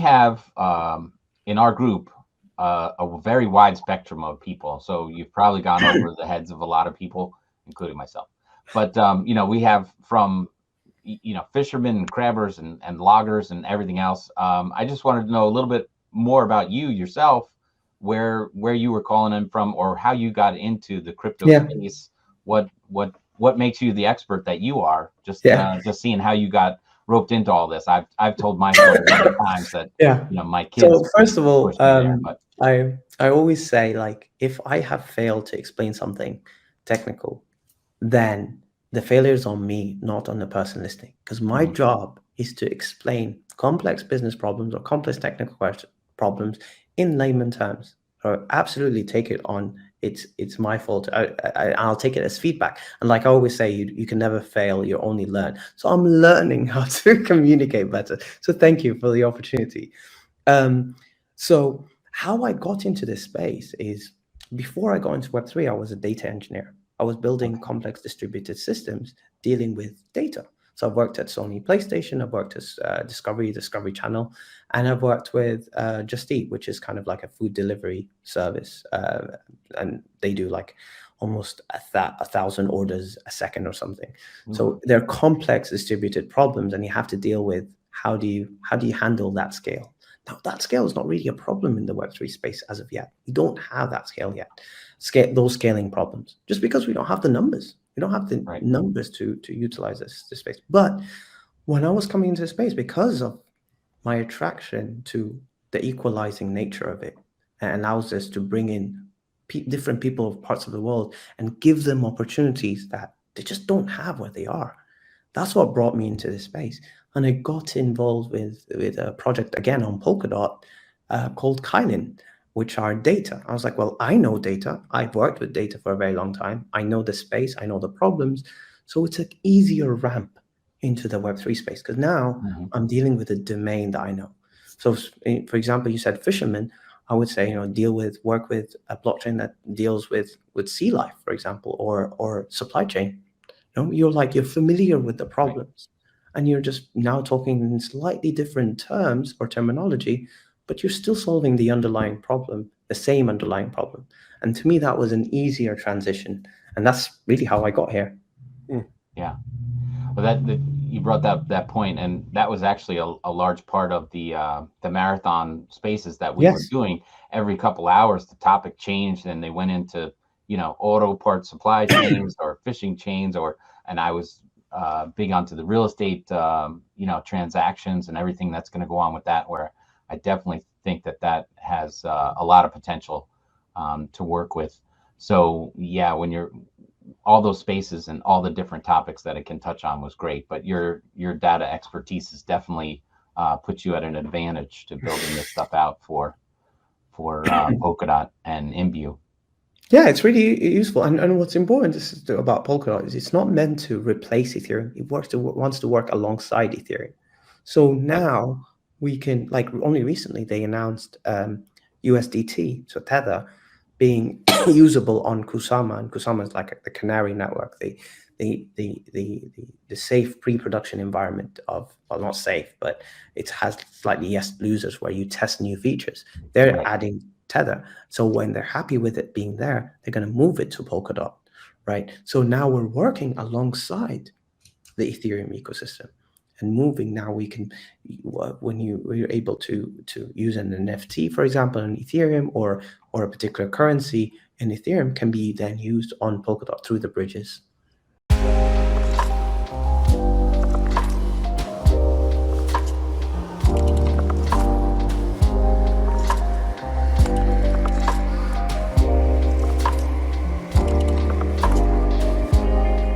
have in our group a very wide spectrum of people. So you've probably gone over the heads of a lot of people, including myself. But we have from fishermen and crabbers and loggers and everything else. I just wanted to know a little bit more about you yourself, where you were calling in from, or how you got into the crypto space. What makes you the expert that you are? Just seeing how you got roped into all this. I've told my story many times that my kids. So first of all, I always say, like, if I have failed to explain something technical, then the failure is on me, not on the person listening, because my job is to explain complex business problems or complex technical problems in layman terms. So absolutely take it on. It's my fault. I'll take it as feedback. And like I always say, you can never fail. You only learn. So I'm learning how to communicate better. So thank you for the opportunity. So how I got into this space is, before I got into Web3, I was a data engineer. I was building complex distributed systems dealing with data. So I've worked at Sony PlayStation, I've worked at Discovery Channel, and I've worked with Just Eat, which is kind of like a food delivery service. And they do like almost 1,000 orders a second or something. So they're complex distributed problems, and you have to deal with how do you handle that scale. Now, that scale is not really a problem in the Web3 space as of yet. We don't have that scale yet. Those scaling problems, just because we don't have the numbers. We don't have the numbers to utilize this space. But when I was coming into the space, because of my attraction to the equalizing nature of it, it allows us to bring in different people of parts of the world and give them opportunities that they just don't have where they are. That's what brought me into this space. And I got involved with a project, again, on Polkadot called Kylin, which are data. I was like, well, I know data. I've worked with data for a very long time. I know the space. I know the problems. So it's an easier ramp into the Web3 space, because now I'm dealing with a domain that I know. So, for example, you said fishermen. I would say, work with a blockchain that deals with sea life, for example, or supply chain. You're familiar with the problems, and you're just now talking in slightly different terms or terminology, but you're still solving the underlying problem, the same underlying problem. And to me, that was an easier transition, and that's really how I got here. Yeah. Well, that you brought that point, and that was actually a large part of the marathon spaces that we were doing. Every couple hours, the topic changed, and they went into auto part supply chains or fishing chains, and I was big onto the real estate transactions and everything that's going to go on with that, where I definitely think that has a lot of potential to work with. So yeah, when you're all those spaces and all the different topics that it can touch on was great, but your data expertise has definitely put you at an advantage to building this stuff out for Polkadot and Imbue. Yeah, it's really useful. And what's important about Polkadot is it's not meant to replace Ethereum. It wants to work alongside Ethereum. So now we can, like, only recently they announced USDT, so Tether, being usable on Kusama, and Kusama is like the canary network, the safe pre-production environment of, well, not safe, but it has slightly losers where you test new features. They're adding Tether, so when they're happy with it being there, they're going to move it to Polkadot, right? So now we're working alongside the Ethereum ecosystem and moving. Now we can, when you're able to use an NFT, for example, in Ethereum, or a particular currency in Ethereum, can be then used on Polkadot through the bridges